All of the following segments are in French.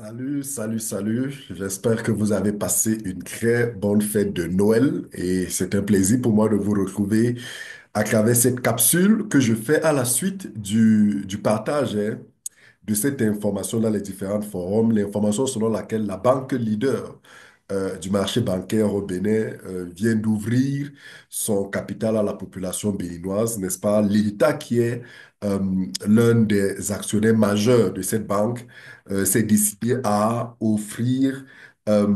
Salut, salut, salut. J'espère que vous avez passé une très bonne fête de Noël et c'est un plaisir pour moi de vous retrouver à travers cette capsule que je fais à la suite du partage de cette information dans les différents forums, l'information selon laquelle la banque leader du marché bancaire au Bénin vient d'ouvrir son capital à la population béninoise, n'est-ce pas? L'État qui est euh, l'un des actionnaires majeurs de cette banque s'est décidé à offrir euh,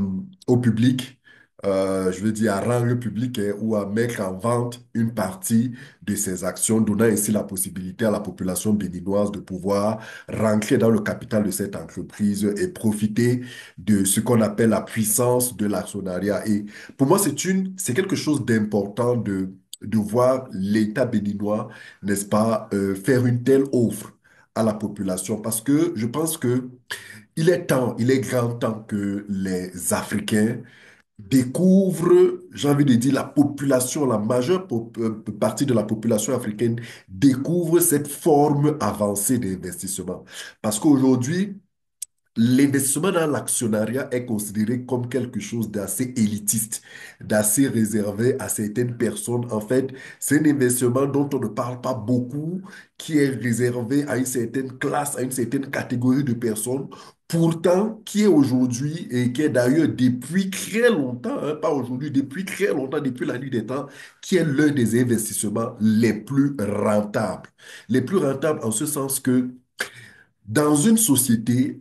au public, je veux dire à rendre public ou à mettre en vente une partie de ses actions, donnant ainsi la possibilité à la population béninoise de pouvoir rentrer dans le capital de cette entreprise et profiter de ce qu'on appelle la puissance de l'actionnariat. Et pour moi, c'est quelque chose d'important de voir l'État béninois, n'est-ce pas, faire une telle offre à la population parce que je pense que il est grand temps que les Africains découvrent, j'ai envie de dire, la population, la majeure partie de la population africaine découvre cette forme avancée d'investissement. Parce qu'aujourd'hui, l'investissement dans l'actionnariat est considéré comme quelque chose d'assez élitiste, d'assez réservé à certaines personnes. En fait, c'est un investissement dont on ne parle pas beaucoup, qui est réservé à une certaine classe, à une certaine catégorie de personnes. Pourtant, qui est aujourd'hui et qui est d'ailleurs depuis très longtemps, hein, pas aujourd'hui, depuis très longtemps, depuis la nuit des temps, qui est l'un des investissements les plus rentables. Les plus rentables en ce sens que dans une société,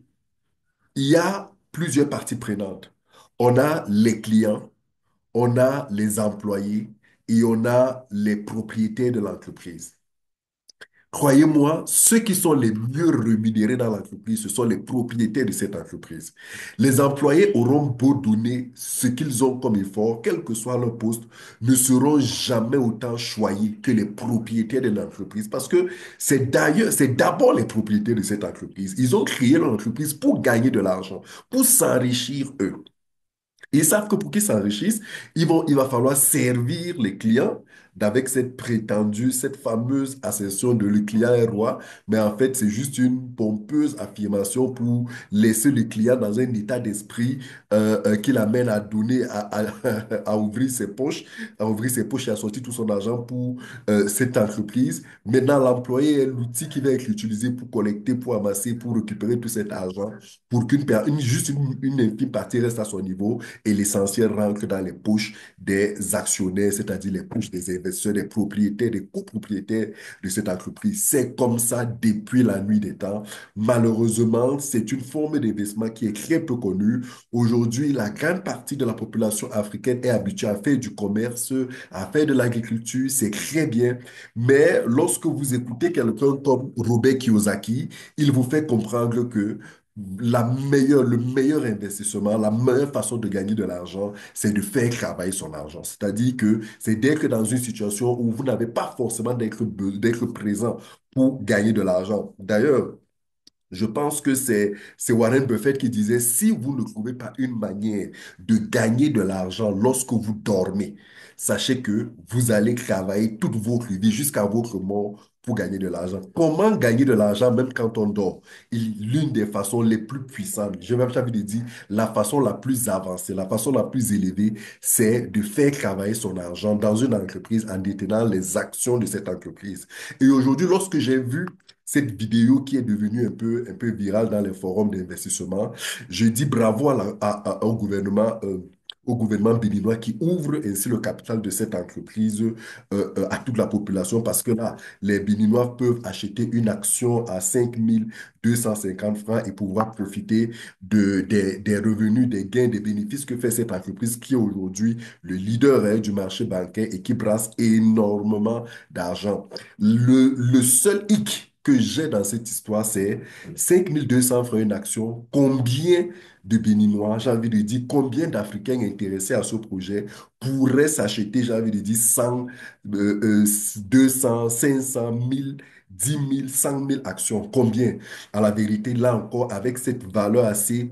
il y a plusieurs parties prenantes. On a les clients, on a les employés et on a les propriétaires de l'entreprise. Croyez-moi, ceux qui sont les mieux rémunérés dans l'entreprise, ce sont les propriétaires de cette entreprise. Les employés auront beau donner ce qu'ils ont comme effort, quel que soit leur poste, ne seront jamais autant choyés que les propriétaires de l'entreprise parce que c'est d'abord les propriétaires de cette entreprise. Ils ont créé l'entreprise pour gagner de l'argent, pour s'enrichir eux. Ils savent que pour qu'ils s'enrichissent, il va falloir servir les clients d'avec cette prétendue, cette fameuse assertion de le client est roi. Mais en fait, c'est juste une pompeuse affirmation pour laisser le client dans un état d'esprit qui l'amène à donner, à ouvrir ses poches, et à sortir tout son argent pour cette entreprise. Maintenant, l'employé est l'outil qui va être utilisé pour collecter, pour amasser, pour récupérer tout cet argent, pour juste une infime partie reste à son niveau et l'essentiel rentre dans les poches des actionnaires, c'est-à-dire les poches des investisseurs, des propriétaires, des copropriétaires de cette entreprise. C'est comme ça depuis la nuit des temps. Malheureusement, c'est une forme d'investissement qui est très peu connue. Aujourd'hui, la grande partie de la population africaine est habituée à faire du commerce, à faire de l'agriculture, c'est très bien. Mais lorsque vous écoutez quelqu'un comme Robert Kiyosaki, il vous fait comprendre que le meilleur investissement, la meilleure façon de gagner de l'argent, c'est de faire travailler son argent. C'est-à-dire que c'est d'être dans une situation où vous n'avez pas forcément d'être présent pour gagner de l'argent. D'ailleurs, je pense que c'est Warren Buffett qui disait, si vous ne trouvez pas une manière de gagner de l'argent lorsque vous dormez, sachez que vous allez travailler toute votre vie jusqu'à votre mort pour gagner de l'argent. Comment gagner de l'argent même quand on dort? L'une des façons les plus puissantes, je vais envie de dire la façon la plus avancée, la façon la plus élevée, c'est de faire travailler son argent dans une entreprise en détenant les actions de cette entreprise. Et aujourd'hui, lorsque j'ai vu cette vidéo qui est devenue un peu virale dans les forums d'investissement. Je dis bravo au gouvernement béninois qui ouvre ainsi le capital de cette entreprise à toute la population parce que là, les Béninois peuvent acheter une action à 5 250 francs et pouvoir profiter des revenus, des gains, des bénéfices que fait cette entreprise qui est aujourd'hui le leader du marché bancaire et qui brasse énormément d'argent. Le seul hic que j'ai dans cette histoire, c'est 5 200 francs une action. Combien de Béninois, j'ai envie de dire, combien d'Africains intéressés à ce projet pourraient s'acheter, j'ai envie de dire, 100, 200, 500, 1000, 10 000, 100 000 actions? Combien? À la vérité, là encore, avec cette valeur assez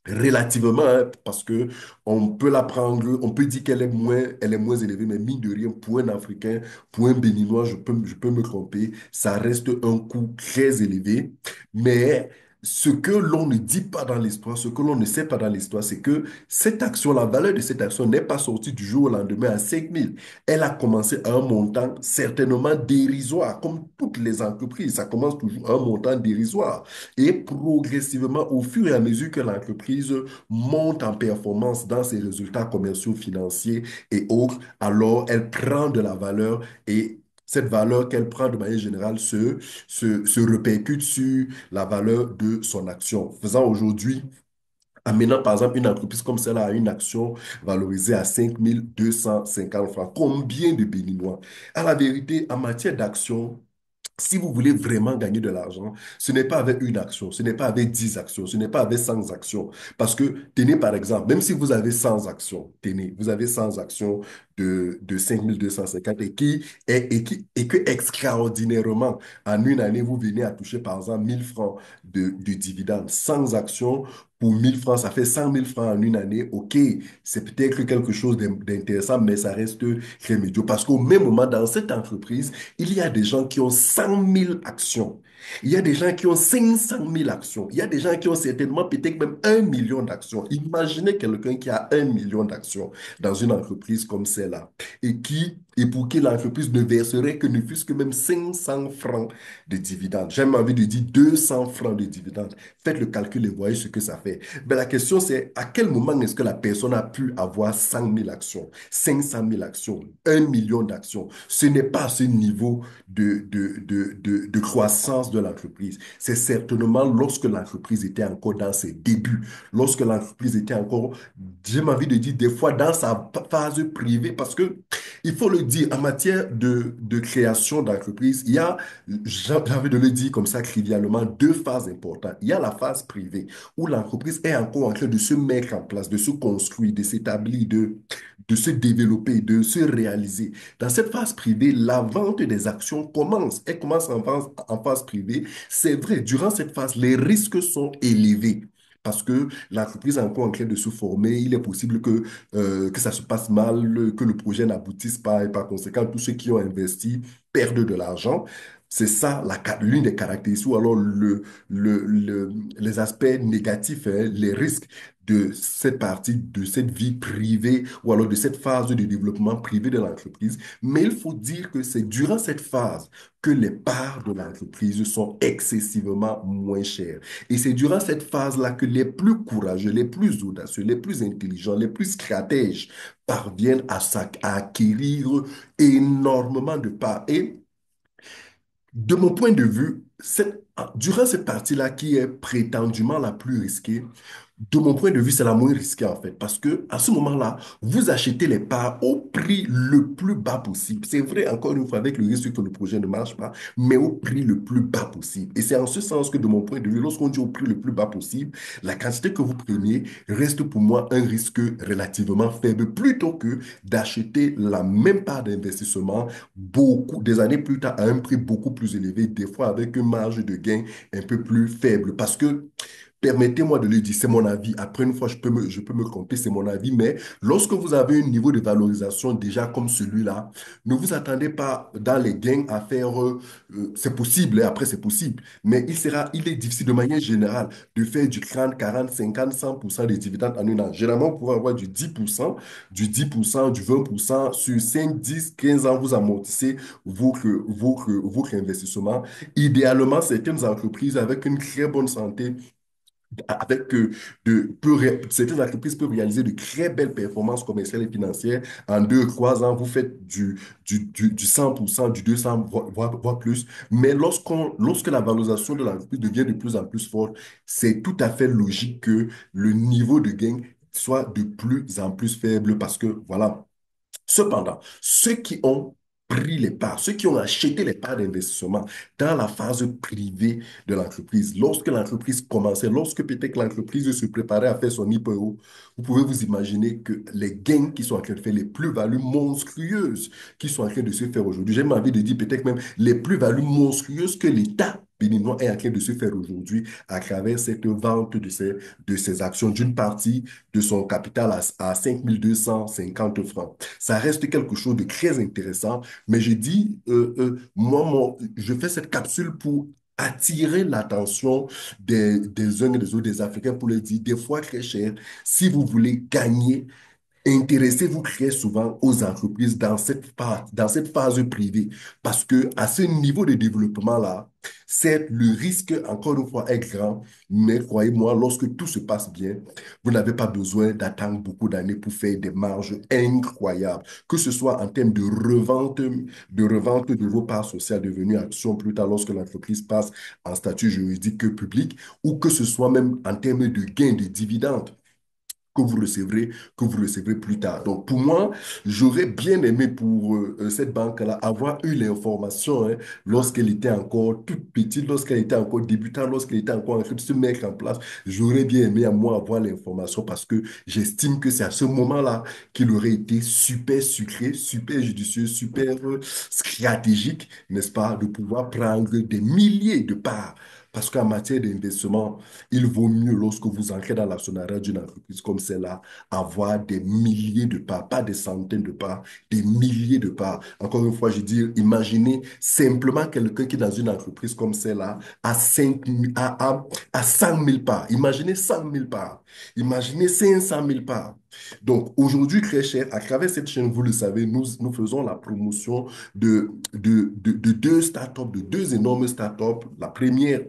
relativement, hein, parce que on peut la prendre, on peut dire elle est moins élevée, mais mine de rien, pour un Africain, pour un Béninois, je peux me tromper, ça reste un coût très élevé. Mais ce que l'on ne dit pas dans l'histoire, ce que l'on ne sait pas dans l'histoire, c'est que cette action, la valeur de cette action n'est pas sortie du jour au lendemain à 5 000. Elle a commencé à un montant certainement dérisoire, comme toutes les entreprises. Ça commence toujours à un montant dérisoire. Et progressivement, au fur et à mesure que l'entreprise monte en performance dans ses résultats commerciaux, financiers et autres, alors elle prend de la valeur et cette valeur qu'elle prend de manière générale se répercute sur la valeur de son action. Faisant aujourd'hui, amenant par exemple une entreprise comme celle-là à une action valorisée à 5 250 francs. Combien de Béninois? À la vérité, en matière d'action, si vous voulez vraiment gagner de l'argent, ce n'est pas avec une action, ce n'est pas avec 10 actions, ce n'est pas avec 100 actions. Parce que, tenez par exemple, même si vous avez 100 actions, tenez, vous avez 100 actions de 5 250 et que extraordinairement, en une année, vous venez à toucher par exemple 1 000 francs de dividendes. 100 actions pour 1 000 francs, ça fait 100 000 francs en une année. OK, c'est peut-être quelque chose d'intéressant, mais ça reste très médiocre. Parce qu'au même moment, dans cette entreprise, il y a des gens qui ont 100 000 actions. Il y a des gens qui ont 500 000 actions. Il y a des gens qui ont certainement peut-être même 1 million d'actions. Imaginez quelqu'un qui a 1 million d'actions dans une entreprise comme celle-là et pour qui l'entreprise ne verserait que ne fût-ce que même 500 francs de dividendes. J'ai même envie de dire 200 francs de dividendes. Faites le calcul et voyez ce que ça fait. Mais la question, c'est à quel moment est-ce que la personne a pu avoir 100 000 actions, 500 000 actions, 1 million d'actions? Ce n'est pas ce niveau de croissance de l'entreprise. C'est certainement lorsque l'entreprise était encore dans ses débuts, lorsque l'entreprise était encore, j'ai envie de dire, des fois dans sa phase privée, parce que il faut le dire, en matière de création d'entreprise, il y a, j'ai envie de le dire comme ça trivialement, deux phases importantes. Il y a la phase privée où l'entreprise est encore en train de se mettre en place, de se construire, de s'établir, de se développer, de se réaliser. Dans cette phase privée, la vente des actions commence. Elle commence en phase privée. C'est vrai, durant cette phase, les risques sont élevés. Parce que l'entreprise est encore en train de se former, il est possible que ça se passe mal, que le projet n'aboutisse pas et par conséquent, tous ceux qui ont investi perdent de l'argent. C'est ça l'une des caractéristiques, ou alors les aspects négatifs, hein, les risques de cette partie, de cette vie privée, ou alors de cette phase de développement privé de l'entreprise. Mais il faut dire que c'est durant cette phase que les parts de l'entreprise sont excessivement moins chères. Et c'est durant cette phase-là que les plus courageux, les plus audacieux, les plus intelligents, les plus stratèges parviennent à acquérir énormément de parts. Et de mon point de vue, durant cette partie-là qui est prétendument la plus risquée, de mon point de vue, c'est la moins risquée en fait, parce que à ce moment-là, vous achetez les parts au prix le plus bas possible. C'est vrai, encore une fois, avec le risque que le projet ne marche pas, mais au prix le plus bas possible. Et c'est en ce sens que, de mon point de vue, lorsqu'on dit au prix le plus bas possible, la quantité que vous prenez reste pour moi un risque relativement faible, plutôt que d'acheter la même part d'investissement des années plus tard à un prix beaucoup plus élevé, des fois avec une marge de gain un peu plus faible. Parce que permettez-moi de le dire, c'est mon avis. Après, une fois, je peux me tromper, c'est mon avis. Mais lorsque vous avez un niveau de valorisation déjà comme celui-là, ne vous attendez pas dans les gains à faire, c'est possible, et après c'est possible. Mais il est difficile de manière générale de faire du 30, 40, 50, 100% des dividendes en un an. Généralement, vous pouvez avoir du 20% sur 5, 10, 15 ans, vous amortissez votre investissement. Idéalement, certaines entreprises avec une très bonne santé avec certaines entreprises peuvent réaliser de très belles performances commerciales et financières. En 2, 3 ans, vous faites du 100%, du 200, voire plus. Mais lorsque la valorisation de l'entreprise devient de plus en plus forte, c'est tout à fait logique que le niveau de gain soit de plus en plus faible parce que, voilà, cependant, ceux qui ont pris les parts, ceux qui ont acheté les parts d'investissement dans la phase privée de l'entreprise, lorsque l'entreprise commençait, lorsque peut-être l'entreprise se préparait à faire son IPO, vous pouvez vous imaginer que les gains qui sont en train de faire, les plus-values monstrueuses qui sont en train de se faire aujourd'hui, j'ai même envie de dire peut-être même les plus-values monstrueuses que l'État béninois est en train de se faire aujourd'hui à travers cette vente de ces actions d'une partie de son capital à 5 250 francs. Ça reste quelque chose de très intéressant, mais je dis, moi, je fais cette capsule pour attirer l'attention des uns et des autres, des Africains, pour leur dire, des fois très cher, si vous voulez gagner, intéressez-vous très souvent aux entreprises dans cette phase privée parce que à ce niveau de développement-là, certes, le risque, encore une fois, est grand, mais croyez-moi, lorsque tout se passe bien, vous n'avez pas besoin d'attendre beaucoup d'années pour faire des marges incroyables, que ce soit en termes de revente de vos parts sociales devenues actions plus tard lorsque l'entreprise passe en statut juridique public, ou que ce soit même en termes de gains de dividendes que vous recevrez, que vous recevrez plus tard. Donc, pour moi, j'aurais bien aimé pour cette banque-là avoir eu l'information hein, lorsqu'elle était encore toute petite, lorsqu'elle était encore débutante, lorsqu'elle était encore en train de se mettre en place. J'aurais bien aimé à moi avoir l'information parce que j'estime que c'est à ce moment-là qu'il aurait été super sucré, super judicieux, super stratégique, n'est-ce pas, de pouvoir prendre des milliers de parts. Parce qu'en matière d'investissement, il vaut mieux, lorsque vous entrez dans l'actionnariat d'une entreprise comme celle-là, avoir des milliers de parts, pas des centaines de parts, des milliers de parts. Encore une fois, je dis, imaginez simplement quelqu'un qui, dans une entreprise comme celle-là, a 5 000 a 100 000 parts. Imaginez 100 000 parts. Imaginez 500 000 parts. Donc, aujourd'hui, très cher, à travers cette chaîne, vous le savez, nous faisons la promotion de deux startups, de deux énormes startups. La première,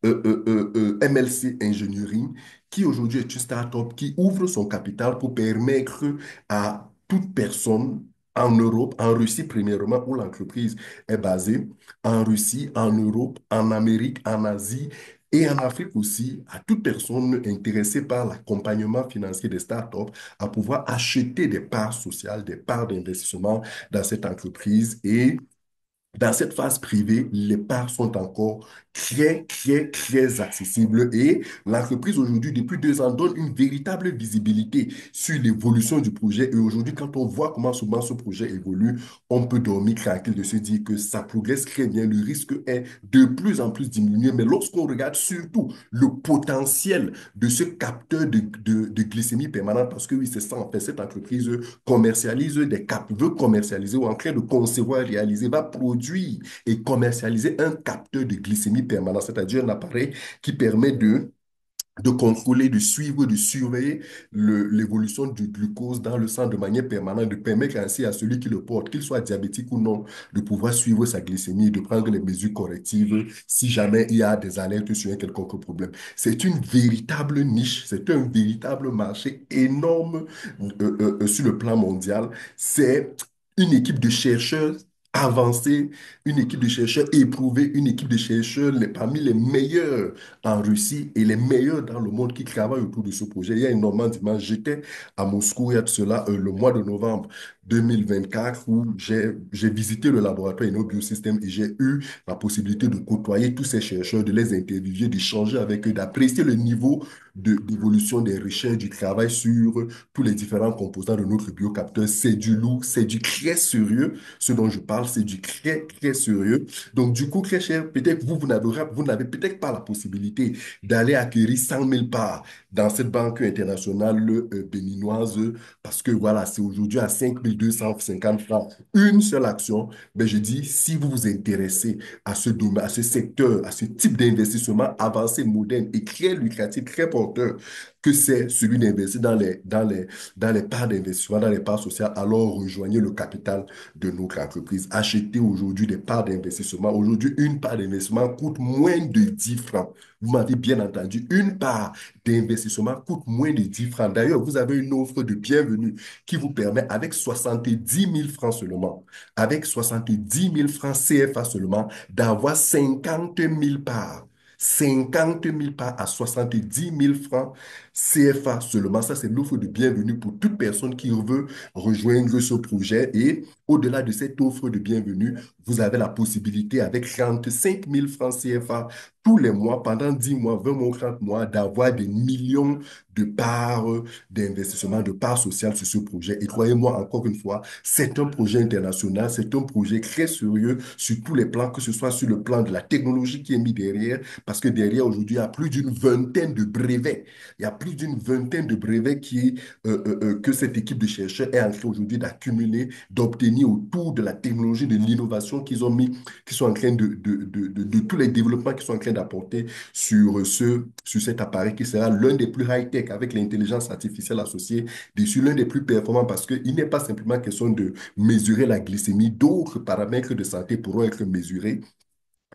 MLC Engineering, qui aujourd'hui est une start-up qui ouvre son capital pour permettre à toute personne en Europe, en Russie premièrement, où l'entreprise est basée, en Russie, en Europe, en Amérique, en Asie et en Afrique aussi, à toute personne intéressée par l'accompagnement financier des startups, à pouvoir acheter des parts sociales, des parts d'investissement dans cette entreprise et dans cette phase privée, les parts sont encore très accessibles et l'entreprise aujourd'hui, depuis 2 ans, donne une véritable visibilité sur l'évolution du projet. Et aujourd'hui, quand on voit comment ce projet évolue, on peut dormir tranquille de se dire que ça progresse très bien. Le risque est de plus en plus diminué. Mais lorsqu'on regarde surtout le potentiel de ce capteur de glycémie permanente, parce que oui, c'est ça, en fait, cette entreprise commercialise des cap, veut commercialiser ou en train de concevoir, réaliser, va produire et commercialiser un capteur de glycémie permanente, c'est-à-dire un appareil qui permet de contrôler, de suivre, de surveiller l'évolution du glucose dans le sang de manière permanente, de permettre ainsi à celui qui le porte, qu'il soit diabétique ou non, de pouvoir suivre sa glycémie et de prendre les mesures correctives si jamais il y a des alertes sur un quelconque problème. C'est une véritable niche, c'est un véritable marché énorme sur le plan mondial. C'est une équipe de chercheurs avancés, une équipe de chercheurs éprouvés, une équipe de chercheurs parmi les meilleurs en Russie et les meilleurs dans le monde qui travaillent autour de ce projet. Il y a énormément d'images. J'étais à Moscou il y a de cela le mois de novembre 2024 où j'ai visité le laboratoire InnoBiosystem et j'ai eu la possibilité de côtoyer tous ces chercheurs, de les interviewer, d'échanger avec eux, d'apprécier le niveau d'évolution des recherches, du travail sur tous les différents composants de notre biocapteur. C'est du lourd, c'est du très sérieux. Ce dont je parle, c'est du très sérieux. Donc, du coup, très cher, peut-être vous n'avez peut-être pas la possibilité d'aller acquérir 100 000 parts dans cette banque internationale béninoise parce que voilà, c'est aujourd'hui à 5 250 francs une seule action. Mais je dis, si vous vous intéressez à ce domaine, à ce secteur, à ce type d'investissement avancé, moderne et très lucratif, très porteur, que c'est celui d'investir dans les parts d'investissement, dans les parts sociales, alors rejoignez le capital de notre entreprise. Achetez aujourd'hui des parts d'investissement. Aujourd'hui, une part d'investissement coûte moins de 10 francs. Vous m'avez bien entendu, une part d'investissement coûte moins de 10 francs. D'ailleurs, vous avez une offre de bienvenue qui vous permet, avec 70 000 francs seulement, avec 70 000 francs CFA seulement, d'avoir 50 000 parts. 50 000 parts à 70 000 francs CFA seulement. Ça, c'est l'offre de bienvenue pour toute personne qui veut rejoindre ce projet. Et au-delà de cette offre de bienvenue, vous avez la possibilité, avec 35 000 francs CFA tous les mois, pendant 10 mois, 20 mois, 30 mois, d'avoir des millions de parts d'investissement, de parts sociales sur ce projet. Et croyez-moi, encore une fois, c'est un projet international, c'est un projet très sérieux sur tous les plans, que ce soit sur le plan de la technologie qui est mis derrière, parce que derrière, aujourd'hui, il y a plus d'une vingtaine de brevets. Il y a plus d'une vingtaine de brevets que cette équipe de chercheurs est en train aujourd'hui d'accumuler, d'obtenir autour de la technologie de l'innovation d'innovation qu'ils ont mis, qui sont en train de tous les développements qu'ils sont en train d'apporter sur cet appareil qui sera l'un des plus high-tech avec l'intelligence artificielle associée dessus, l'un des plus performants parce qu'il n'est pas simplement question de mesurer la glycémie, d'autres paramètres de santé pourront être mesurés.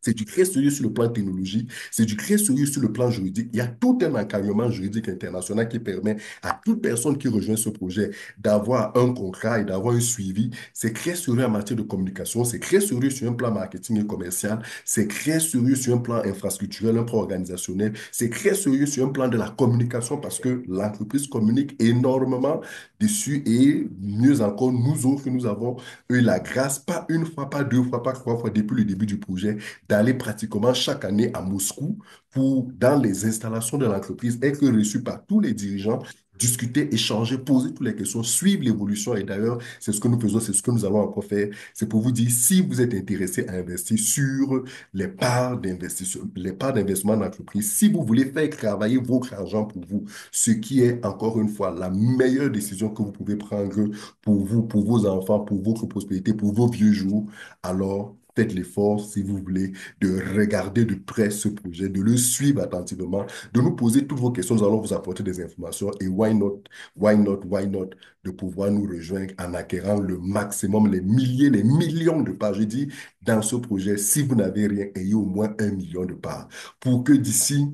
C'est du très sérieux sur le plan technologique, c'est du très sérieux sur le plan juridique. Il y a tout un encadrement juridique international qui permet à toute personne qui rejoint ce projet d'avoir un contrat et d'avoir un suivi. C'est très sérieux en matière de communication, c'est très sérieux sur un plan marketing et commercial, c'est très sérieux sur un plan infrastructurel, un plan organisationnel, c'est très sérieux sur un plan de la communication parce que l'entreprise communique énormément dessus et mieux encore, nous autres, nous avons eu la grâce, pas une fois, pas deux fois, pas trois fois depuis le début du projet d'aller pratiquement chaque année à Moscou pour, dans les installations de l'entreprise, être reçu par tous les dirigeants, discuter, échanger, poser toutes les questions, suivre l'évolution. Et d'ailleurs, c'est ce que nous faisons, c'est ce que nous allons encore faire. C'est pour vous dire, si vous êtes intéressé à investir sur les parts d'investissement d'entreprise, si vous voulez faire travailler votre argent pour vous, ce qui est encore une fois la meilleure décision que vous pouvez prendre pour vous, pour vos enfants, pour votre prospérité, pour vos vieux jours, alors faites l'effort, si vous voulez, de regarder de près ce projet, de le suivre attentivement, de nous poser toutes vos questions. Nous allons vous apporter des informations et why not, de pouvoir nous rejoindre en acquérant le maximum, les milliers, les millions de parts. Je dis, dans ce projet, si vous n'avez rien, ayez au moins 1 million de parts pour que d'ici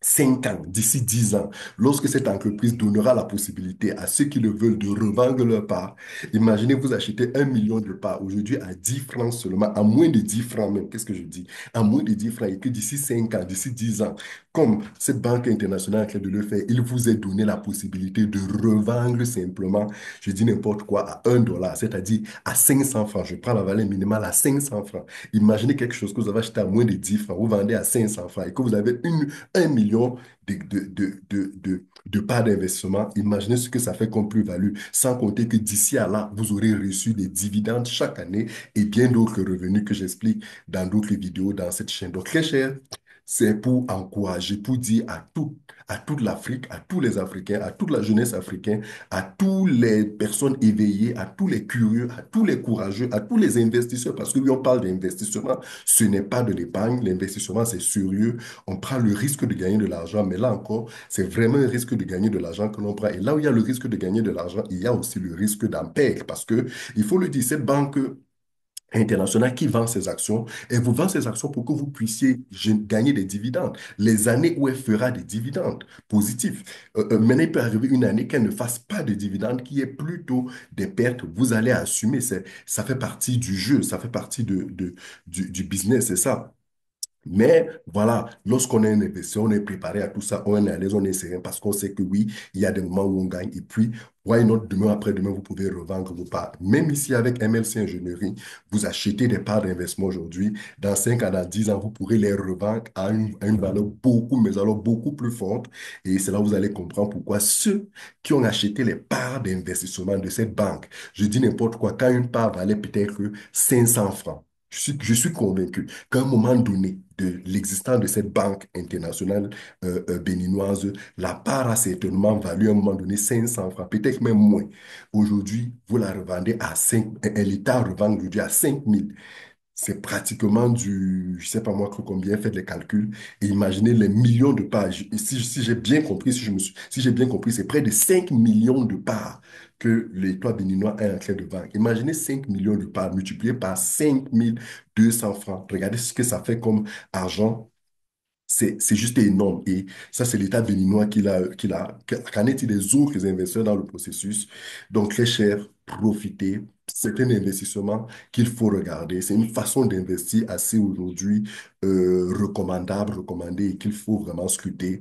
5 ans, d'ici 10 ans, lorsque cette entreprise donnera la possibilité à ceux qui le veulent de revendre leurs parts, imaginez vous achetez 1 million de parts aujourd'hui à 10 francs seulement, à moins de 10 francs même, qu'est-ce que je dis? À moins de 10 francs et que d'ici 5 ans, d'ici 10 ans, comme cette banque internationale est en train de le faire, il vous est donné la possibilité de revendre simplement, je dis n'importe quoi, à 1 dollar, c'est-à-dire à 500 francs. Je prends la valeur minimale à 500 francs. Imaginez quelque chose que vous avez acheté à moins de 10 francs, vous vendez à 500 francs et que vous avez 1 million de parts d'investissement. Imaginez ce que ça fait comme plus-value, sans compter que d'ici à là, vous aurez reçu des dividendes chaque année et bien d'autres revenus que j'explique dans d'autres vidéos dans cette chaîne. Donc, très cher, c'est pour encourager, pour dire à toute l'Afrique, à tous les Africains, à toute la jeunesse africaine, à toutes les personnes éveillées, à tous les curieux, à tous les courageux, à tous les investisseurs, parce que oui, on parle d'investissement, ce n'est pas de l'épargne, l'investissement, c'est sérieux, on prend le risque de gagner de l'argent, mais là encore, c'est vraiment un risque de gagner de l'argent que l'on prend. Et là où il y a le risque de gagner de l'argent, il y a aussi le risque d'en perdre, parce que, il faut le dire, cette banque international qui vend ses actions et vous vend ses actions pour que vous puissiez gagner des dividendes. Les années où elle fera des dividendes positifs. Maintenant, il peut arriver une année qu'elle ne fasse pas de dividendes, qui est plutôt des pertes. Vous allez assumer. Ça fait partie du jeu, ça fait partie du business, c'est ça. Mais voilà, lorsqu'on est un investisseur, on est préparé à tout ça, on est à l'aise, on est serein parce qu'on sait que oui, il y a des moments où on gagne. Et puis, why not, demain après-demain, vous pouvez revendre vos parts. Même ici, avec MLC Ingénierie, vous achetez des parts d'investissement aujourd'hui. Dans 5 ans, dans 10 ans, vous pourrez les revendre à une valeur beaucoup, mais alors beaucoup plus forte. Et c'est là où vous allez comprendre pourquoi ceux qui ont acheté les parts d'investissement de cette banque, je dis n'importe quoi, quand une part valait peut-être 500 francs, je suis convaincu qu'à un moment donné de l'existence de cette banque internationale béninoise, la part a certainement valu à un moment donné 500 francs, peut-être même moins. Aujourd'hui, vous la revendez à 5, l'État revend aujourd'hui à 5 000. C'est pratiquement je sais pas moi combien, faites les calculs et imaginez les millions de pages. Et si j'ai bien compris, si j'ai bien compris, c'est près de 5 millions de parts que l'État béninois est en train de vendre. Imaginez 5 millions de parts multipliées par 5 200 francs. Regardez ce que ça fait comme argent, c'est juste énorme. Et ça, c'est l'État béninois qu'en est-il des autres investisseurs dans le processus? Donc, très cher, profitez. C'est un investissement qu'il faut regarder. C'est une façon d'investir assez aujourd'hui recommandable, recommandée et qu'il faut vraiment scruter.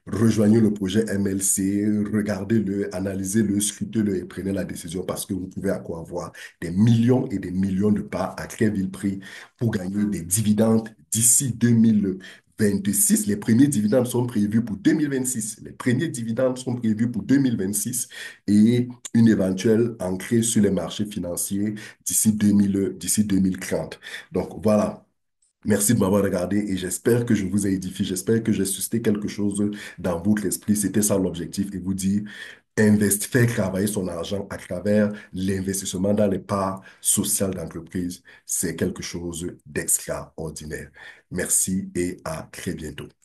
Rejoignez le projet MLC, regardez-le, analysez-le, scrutez-le et prenez la décision parce que vous pouvez encore avoir des millions et des millions de parts à très vil prix pour gagner des dividendes d'ici 2026. Les premiers dividendes sont prévus pour 2026. Les premiers dividendes sont prévus pour 2026 et une éventuelle entrée sur les marchés financiers d'ici 2030. Donc voilà. Merci de m'avoir regardé et j'espère que je vous ai édifié, j'espère que j'ai suscité quelque chose dans votre esprit. C'était ça l'objectif et vous dire faire travailler son argent à travers l'investissement dans les parts sociales d'entreprise, c'est quelque chose d'extraordinaire. Merci et à très bientôt.